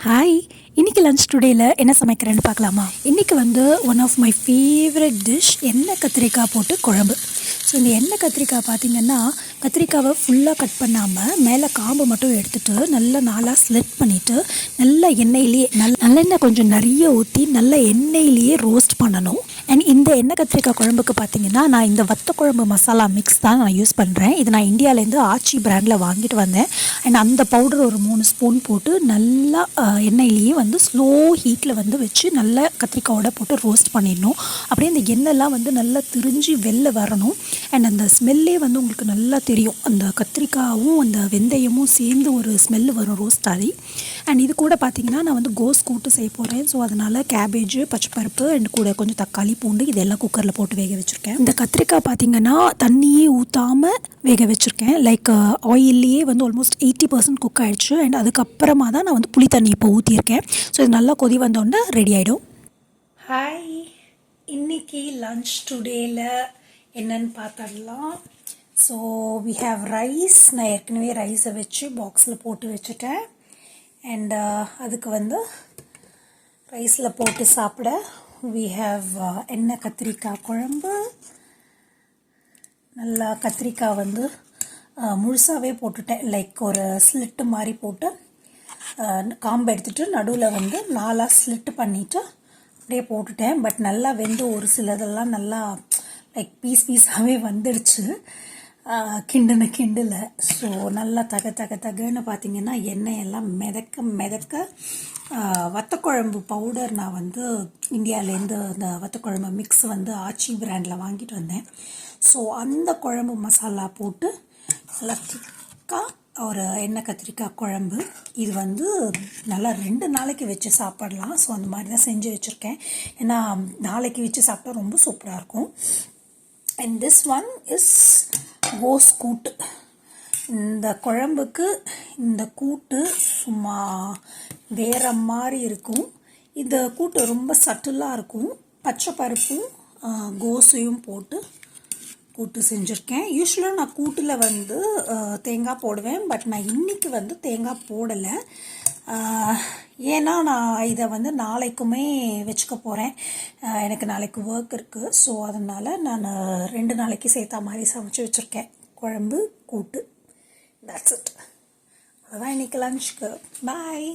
Hi, இன்றைக்கி lunch டுடேயில் என்ன சமைக்கிறேன்னு பார்க்கலாமா? இன்றைக்கி வந்து one of my favourite dish எண்ணெய் கத்திரிக்காய் போட்டு குழம்பு. ஸோ இந்த எண்ணெய் கத்திரிக்காய் பார்த்திங்கன்னா, கத்திரிக்காவை ஃபுல்லாக கட் பண்ணாமல் மேலே காம்பு மட்டும் எடுத்துகிட்டு நல்லா நாளாக ஸ்லிட் பண்ணிவிட்டு நல்லா எண்ணெயிலேயே நல்லெண்ணெய் கொஞ்சம் நிறைய ஊற்றி நல்ல எண்ணெயிலேயே ரோஸ்ட் பண்ணணும். அண்ட் இந்த எண்ணெய் கத்திரிக்காய் குழம்புக்கு பார்த்திங்கன்னா, நான் இந்த வத்த குழம்பு மசாலா மிக்ஸ் தான் நான் யூஸ் பண்ணுறேன். இது நான் இந்தியாவிலேருந்து ஆச்சி பிராண்டில் வாங்கிட்டு வந்தேன். அண்ட் அந்த பவுடர் ஒரு 3 ஸ்பூன் போட்டு நல்லா எண்ணெயிலேயே வந்து ஸ்லோ ஹீட்டில் வந்து வச்சு நல்லா கத்திரிக்காயோட போட்டு ரோஸ்ட் பண்ணிடணும். அப்படியே அந்த எண்ணெய்லாம் வந்து நல்லா திரிஞ்சு வெளில வரணும். அண்ட் அந்த ஸ்மெல்லே வந்து உங்களுக்கு நல்லா தெரியும். அந்த கத்திரிக்காயும் அந்த வெந்தயமும் சேர்ந்து ஒரு ஸ்மெல்லு வரும் ரோஸ்ட் ஆகி. அண்ட் இது கூட பார்த்திங்கன்னா, நான் வந்து கோஸ் கூட்டு செய்ய போகிறேன். ஸோ அதனால் கேபேஜு, பச்சைப்பருப்பு அண்ட் கூட கொஞ்சம் தக்காளி, பூண்டு இதெல்லாம் குக்கரில் போட்டு வேக வச்சுருக்கேன். இந்த கத்திரிக்காய் பார்த்திங்கன்னா தண்ணியே ஊற்றாமல் வேக வச்சுருக்கேன். லைக் ஆயில்லையே வந்து ஆல்மோஸ்ட் 80% குக் ஆகிடுச்சு. அண்ட் அதுக்கப்புறமா தான் நான் வந்து புளி தண்ணி இப்போ ஊற்றியிருக்கேன். ஸோ இது நல்லா கொதி வந்தோடனே ரெடி ஆகிடும். ஹாய், இன்னைக்கு லன்ச் டுடேயில் என்னன்னு பார்த்துடலாம். So we have rice. நான் ஏற்கனவே ரைஸை வச்சு பாக்ஸில் போட்டு வச்சுட்டேன். அண்ட் அதுக்கு வந்து ரைஸில் போட்டு சாப்பிட வி ஹாவ் எண்ணெய் கத்திரிக்காய் குழம்பு. நல்லா கத்திரிக்காய் வந்து முழுசாகவே போட்டுட்டேன். லைக் ஒரு ஸ்லிட்டு மாதிரி போட்டு காம்பு எடுத்துகிட்டு நடுவில் வந்து 4 ஸ்லிட்டு பண்ணிவிட்டு அப்படியே போட்டுட்டேன். பட் நல்லா வெந்து ஒரு சிலதெல்லாம் நல்லா லைக் பீஸாகவே வந்துடுச்சு கிண்டில். ஸோ நல்லா தகன்னு பார்த்திங்கன்னா எண்ணெயெல்லாம் மிதக்க வத்தக்குழம்பு பவுடர் நான் வந்து இந்தியாவிலேருந்து அந்த வத்தக்குழம்பு மிக்ஸ் வந்து ஆச்சி பிராண்டில் வாங்கிட்டு வந்தேன். ஸோ அந்த குழம்பு மசாலா போட்டு நல்லா திக்காக ஒரு எண்ணெய் கத்திரிக்காய் குழம்பு. இது வந்து நல்லா 2 நாளைக்கு வச்சு சாப்பிடலாம். ஸோ அந்த மாதிரி தான் செஞ்சு வச்சுருக்கேன். ஏன்னா நாளைக்கு வச்சு சாப்பிட்டா ரொம்ப சூப்பராக இருக்கும். அண்ட் திஸ் ஒன் இஸ் கோஸ் கூட்டு. இந்த குழம்புக்கு இந்த கூட்டு சும்மா வேற மாதிரி இருக்கும். இந்த கூட்டு ரொம்ப சட்டிலாக இருக்கும். பச்சை பருப்பும் கோஸையும் போட்டு கூட்டு செஞ்சுருக்கேன். யூஸ்வலாக நான் கூட்டில் வந்து தேங்காய் போடுவேன். பட் நான் இன்றைக்கி வந்து தேங்காய் போடலை. ஏன்னா நான் இதை வந்து நாளைக்குமே வச்சுக்க போகிறேன். எனக்கு நாளைக்கு ஒர்க் இருக்குது. ஸோ அதனால் நான் 2 நாளைக்கு சேர்த்தா மாதிரி சமைச்சு வச்சுருக்கேன். குழம்பு கூட்டு. That's it. அதுதான் இன்றைக்கி லன்ச்சுக்கு. பாய்.